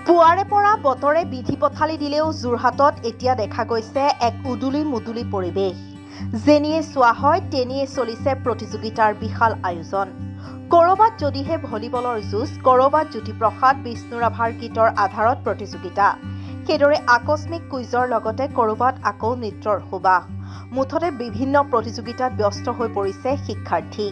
পুৱাৰে পৰা বতৰে বিধি পথালি দিলেও যোৰহাটত এতিয়া দেখা গৈছে এক উদুলি মুদুলি পৰিৱেশ। যেনিয়ে চোৱা হয় তেনিয়ে চলিছে প্ৰতিযোগিতাৰ বিশাল আয়োজন। কৰবাত যদিহে ভলীবলৰ যুঁজ, কৰবাত জ্যোতিপ্ৰসাদ বিষ্ণুৰাভাৰ গীতৰ আধাৰত প্ৰতিযোগিতা, সেইদৰে আকস্মিক কুইজৰ লগতে কৰবাত আকৌ নৃত্যৰ সুবাস। মুঠতে বিভিন্ন প্ৰতিযোগিতাত ব্যস্ত হৈ পৰিছে শিক্ষাৰ্থী।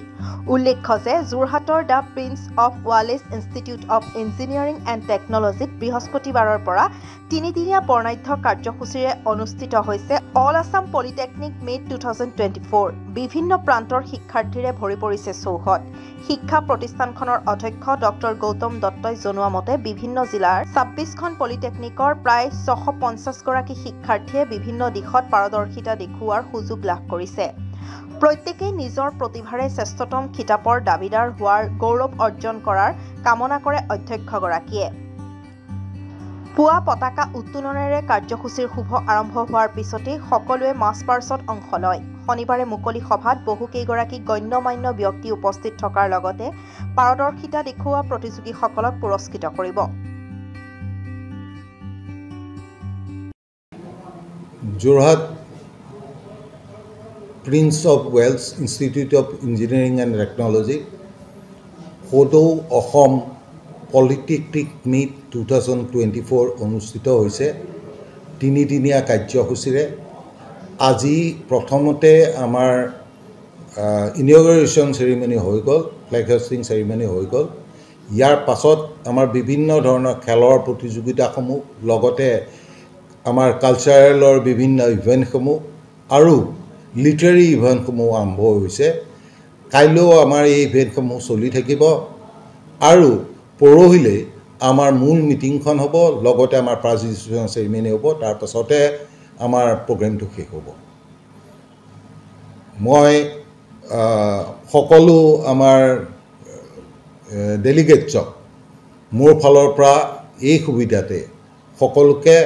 উল্লেখ্য যে যোৰহাটৰ the Prince of Wales Institute of engineering and টেকনলজিত বৃহস্পতিবাৰৰ পৰা তিনিদিনীয়া বৰ্ণাঢ্য কাৰ্যসূচীৰে অনুষ্ঠিত হৈছে অল আছাম পলিটেকনিক মিট 2024। বিভিন্ন প্ৰান্তৰ শিক্ষাৰ্থীৰে ভৰি পৰিছে চৌহদ। শিক্ষা প্ৰতিষ্ঠানখনৰ অধ্যক্ষ ডক্টৰ গৌতম দত্তই জনোৱা মতে বিভিন্ন জিলাৰ 26খন পলিটেকনিকৰ প্ৰায় 650 গৰাকী শিক্ষাৰ্থীয়ে বিভিন্ন দিশত পাৰদৰ্শিতা দেখুওৱাৰ সুযোগ লাভ কৰিছে। প্ৰত্যেকেই নিজৰ প্ৰতিভাৰে শ্ৰেষ্ঠতম খিতাপৰ দাবীদাৰ হোৱাৰ গৌৰৱ অৰ্জন কৰাৰ কামনা কৰে অধ্যক্ষগৰাকীয়ে। পুৱা পতাকা উত্তোলনেৰে কাৰ্যসূচীৰ শুভ আৰম্ভ হোৱাৰ পিছতেই সকলোৱে মাৰ্চ পাষ্টত অংশ লয়। শনিবাৰে মুকলি সভাত বহুকেইগৰাকী গণ্যমান্য ব্যক্তি উপস্থিত থকাৰ লগতে পাৰদৰ্শিতা দেখুওৱা প্ৰতিযোগীসকলক পুৰস্কৃত কৰিব। Jorhat prince of Wales institute of engineering and technology সদৌ অসম পলিটেকনিক মিট 2024 অনুষ্ঠিত হৈছে তিনিদিনীয়া কাৰ্যসূচীৰে। আজি প্ৰথমতে আমাৰ ইনঅগ্ৰেশ্যন চেৰিমনি হৈ গ'ল, ফ্লেগ হোষ্টিং চেৰিমনি হৈ গ'ল। ইয়াৰ পাছত আমাৰ বিভিন্ন ধৰণৰ খেলৰ প্ৰতিযোগিতাসমূহ, লগতে আমাৰ কালচাৰেলৰ বিভিন্ন ইভেণ্টসমূহ আৰু লিটাৰী ইভেণ্টসমূহ আৰম্ভ হৈছে। কাইলৈও আমাৰ এই ইভেণ্টসমূহ চলি থাকিব আৰু পৰহিলৈ আমাৰ মূল মিটিংখন হ'ব, লগতে আমাৰ প্ৰাইজ ডিষ্ট্ৰিবিউশ্যন চেৰিমনি হ'ব। তাৰ পাছতে আমাৰ প্ৰগ্ৰেমটো শেষ হ'ব। মই সকলো আমাৰ ডেলিগেটছক মোৰ ফালৰ পৰা এই সুবিধাতে সকলোকে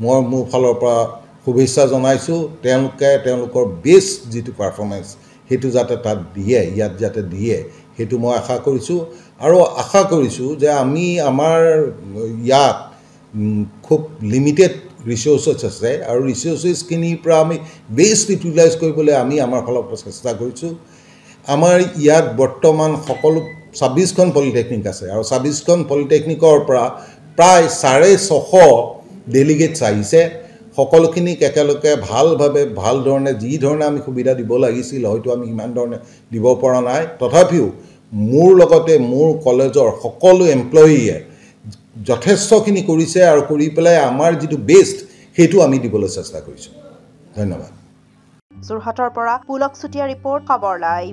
মই মোৰ ফালৰ পৰা শুভেচ্ছা জনাইছোঁ। তেওঁলোকে তেওঁলোকৰ বেষ্ট যিটো পাৰফৰ্মেঞ্চ সেইটো যাতে তাত দিয়ে, ইয়াত যাতে দিয়ে, সেইটো মই আশা কৰিছোঁ। আৰু আশা কৰিছোঁ যে আমি আমাৰ ইয়াত খুব লিমিটেড ৰিচোৰ্চেছ আছে আৰু ৰিচোৰ্চেছখিনিৰ পৰা আমি বেষ্ট ইউটিলাইজ কৰিবলৈ আমি আমাৰ ফালৰ পৰা চেষ্টা কৰিছোঁ। আমাৰ ইয়াত বৰ্তমান সকলো 26খন পলিটেকনিক আছে আৰু 26খন পলিটেকনিকৰ পৰা প্ৰায় 650 ডেলিগেটছ আহিছে। সকলোখিনিক একেলগে ভালভাৱে ভাল ধৰণে যি ধৰণে আমি সুবিধা দিব লাগিছিল হয়তো আমি ইমান ধৰণে দিব পৰা নাই। তথাপিও মোৰ লগতে মোৰ কলেজৰ সকলো এমপ্লয়ীয়ে যথেষ্টখিনি কৰিছে আৰু কৰি পেলাই আমাৰ যিটো বেষ্ট সেইটো আমি দিবলৈ চেষ্টা কৰিছোঁ। ধন্যবাদ। যোৰহাটৰ পৰা পুলক চুতীয়া ৰিপৰ্ট, খবৰ লাইভ।